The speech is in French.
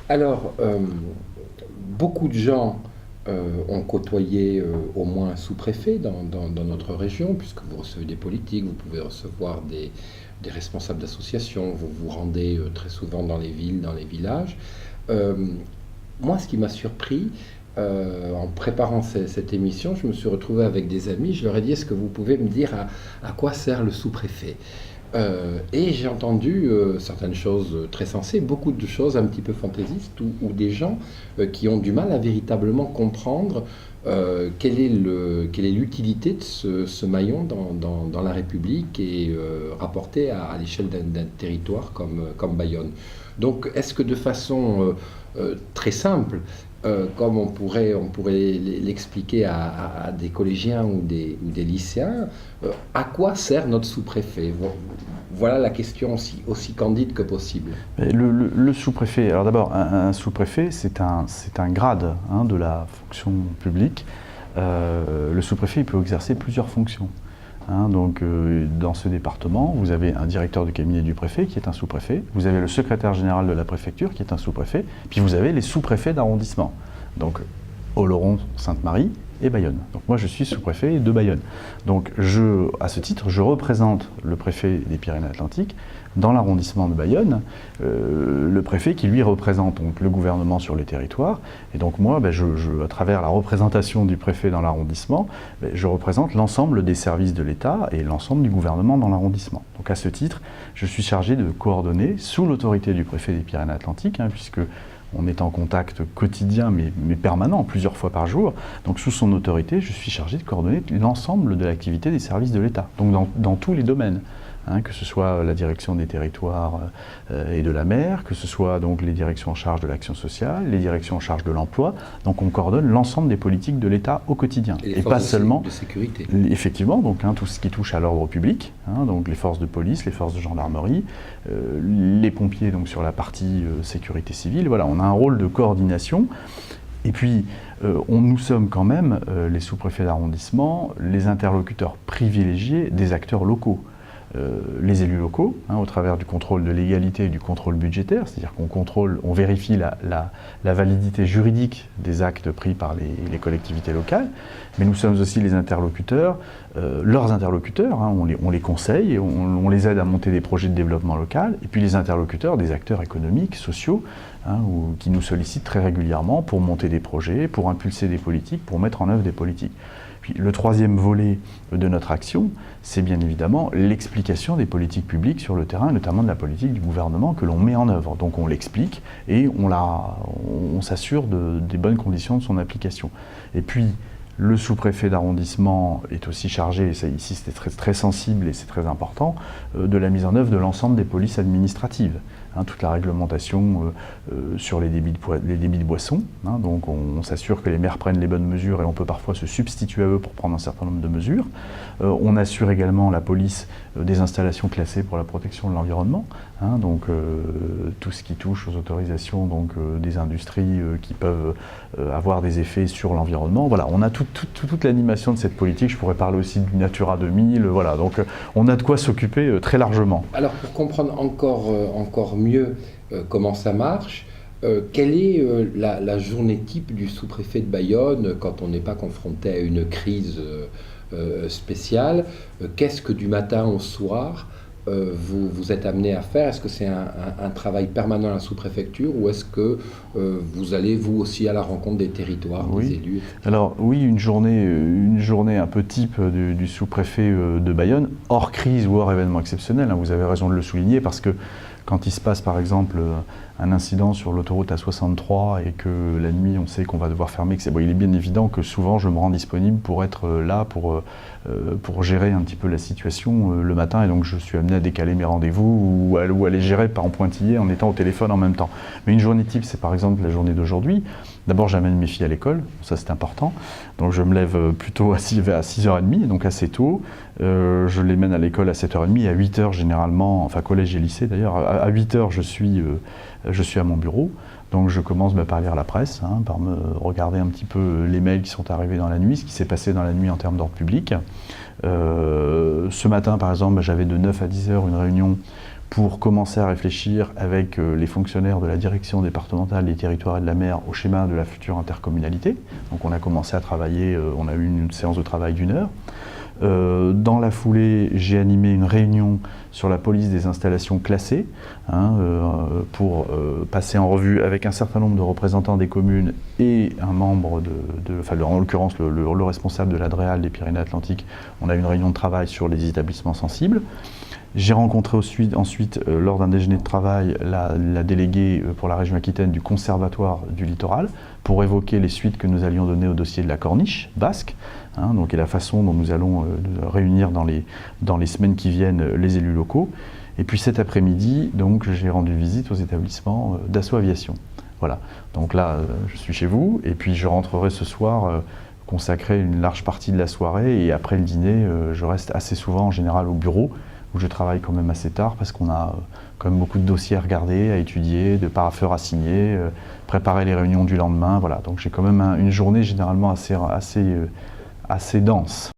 Alors, beaucoup de gens ont côtoyé au moins un sous-préfet dans notre région, puisque vous recevez des politiques, vous pouvez recevoir des responsables d'associations, vous vous rendez très souvent dans les villes, dans les villages. Euh, Moi, ce qui m'a surpris, en préparant cette émission, je me suis retrouvé avec des amis, je leur ai dit, est-ce que vous pouvez me dire à quoi sert le sous-préfet? Et j'ai entendu certaines choses très sensées, beaucoup de choses un petit peu fantaisistes, ou des gens qui ont du mal à véritablement comprendre quelle est l'utilité de ce maillon dans la République et rapporté à l'échelle d'un territoire comme Bayonne. Donc, est-ce que de façon très simple, comme on pourrait l'expliquer à des collégiens ou des lycéens, à quoi sert notre sous-préfet? Voilà la question aussi candide que possible. Mais le sous-préfet, alors d'abord, un sous-préfet, c'est un grade de la fonction publique. Le sous-préfet, il peut exercer plusieurs fonctions. Donc, dans ce département, vous avez un directeur de cabinet du préfet qui est un sous-préfet, vous avez le secrétaire général de la préfecture qui est un sous-préfet, puis vous avez les sous-préfets d'arrondissement. Donc, Oloron, Sainte-Marie et Bayonne. Donc moi, je suis sous-préfet de Bayonne. Donc, à ce titre, je représente le préfet des Pyrénées-Atlantiques dans l'arrondissement de Bayonne, le préfet qui lui représente donc le gouvernement sur les territoires. Et donc moi, à travers la représentation du préfet dans l'arrondissement, je représente l'ensemble des services de l'État et l'ensemble du gouvernement dans l'arrondissement. Donc à ce titre, je suis chargé de coordonner, sous l'autorité du préfet des Pyrénées-Atlantiques, puisque on est en contact quotidien mais permanent, plusieurs fois par jour. Donc sous son autorité, je suis chargé de coordonner l'ensemble de l'activité des services de l'État, donc dans tous les domaines. Que ce soit la direction des territoires et de la mer, que ce soit donc les directions en charge de l'action sociale, les directions en charge de l'emploi. Donc on coordonne l'ensemble des politiques de l'État au quotidien. Et les pas forces seulement de sécurité. Effectivement, donc tout ce qui touche à l'ordre public, donc les forces de police, les forces de gendarmerie, les pompiers donc sur la partie sécurité civile. Voilà, on a un rôle de coordination. Et puis, nous sommes quand même, les sous-préfets d'arrondissement, les interlocuteurs privilégiés des acteurs locaux. Les élus locaux, au travers du contrôle de légalité et du contrôle budgétaire, c'est-à-dire on vérifie la validité juridique des actes pris par les collectivités locales, mais nous sommes aussi les interlocuteurs, leurs interlocuteurs, on les conseille, on les aide à monter des projets de développement local, et puis les interlocuteurs des acteurs économiques, sociaux, qui nous sollicitent très régulièrement pour monter des projets, pour impulser des politiques, pour mettre en œuvre des politiques. Puis le troisième volet de notre action, c'est bien évidemment l'explication des politiques publiques sur le terrain, notamment de la politique du gouvernement que l'on met en œuvre. Donc on l'explique et on s'assure des bonnes conditions de son application. Et puis le sous-préfet d'arrondissement est aussi chargé, et ça ici c'était très, très sensible et c'est très important, de la mise en œuvre de l'ensemble des polices administratives. Toute la réglementation sur les débits de boissons. Donc on s'assure que les maires prennent les bonnes mesures et on peut parfois se substituer à eux pour prendre un certain nombre de mesures. On assure également la police des installations classées pour la protection de l'environnement. Donc tout ce qui touche aux autorisations des industries qui peuvent avoir des effets sur l'environnement. Voilà, on a toute l'animation de cette politique. Je pourrais parler aussi du Natura 2000. Voilà, donc on a de quoi s'occuper très largement. Alors pour comprendre encore mieux comment ça marche, quelle est la journée type du sous-préfet de Bayonne quand on n'est pas confronté à une crise spéciale? Qu'est-ce que du matin au soir vous êtes amené à faire? Est-ce que c'est un travail permanent à la sous-préfecture ou est-ce que vous allez vous aussi à la rencontre des territoires, des élus, etc. Alors oui, une journée un peu type du sous-préfet de Bayonne, hors crise ou hors événement exceptionnel, vous avez raison de le souligner, parce que quand il se passe par exemple un incident sur l'autoroute A63 et que la nuit on sait qu'on va devoir fermer, il est bien évident que souvent je me rends disponible pour être là, pour gérer un petit peu la situation le matin, et donc je suis amené à décaler mes rendez-vous ou à les gérer en pointillé en étant au téléphone en même temps. Mais une journée type, c'est par exemple la journée d'aujourd'hui. D'abord j'amène mes filles à l'école, ça c'est important, donc je me lève plutôt à 6h30, donc assez tôt. Je les mène à l'école à 7h30, et à 8h généralement, enfin collège et lycée d'ailleurs, à 8h je suis à mon bureau. Donc je commence par lire la presse, par me regarder un petit peu les mails qui sont arrivés dans la nuit, ce qui s'est passé dans la nuit en termes d'ordre public. Ce matin par exemple, j'avais de 9 à 10h une réunion pour commencer à réfléchir avec les fonctionnaires de la direction départementale des territoires et de la mer au schéma de la future intercommunalité. Donc on a commencé à travailler, on a eu une séance de travail d'1 heure. Dans la foulée, j'ai animé une réunion sur la police des installations classées pour passer en revue avec un certain nombre de représentants des communes et un membre en l'occurrence le responsable de l'ADREAL des Pyrénées-Atlantiques. On a eu une réunion de travail sur les établissements sensibles. J'ai rencontré ensuite, lors d'un déjeuner de travail, la déléguée pour la région Aquitaine du Conservatoire du Littoral pour évoquer les suites que nous allions donner au dossier de la corniche basque, donc, et la façon dont nous allons réunir dans les semaines qui viennent les élus locaux. Et puis cet après-midi, j'ai rendu visite aux établissements d'Assaut Aviation. Voilà, donc là, je suis chez vous, et puis je rentrerai ce soir consacrer une large partie de la soirée, et après le dîner, je reste assez souvent en général au bureau, où je travaille quand même assez tard parce qu'on a quand même beaucoup de dossiers à regarder, à étudier, de parapheurs à signer, préparer les réunions du lendemain. Voilà. Donc j'ai quand même une journée généralement assez dense.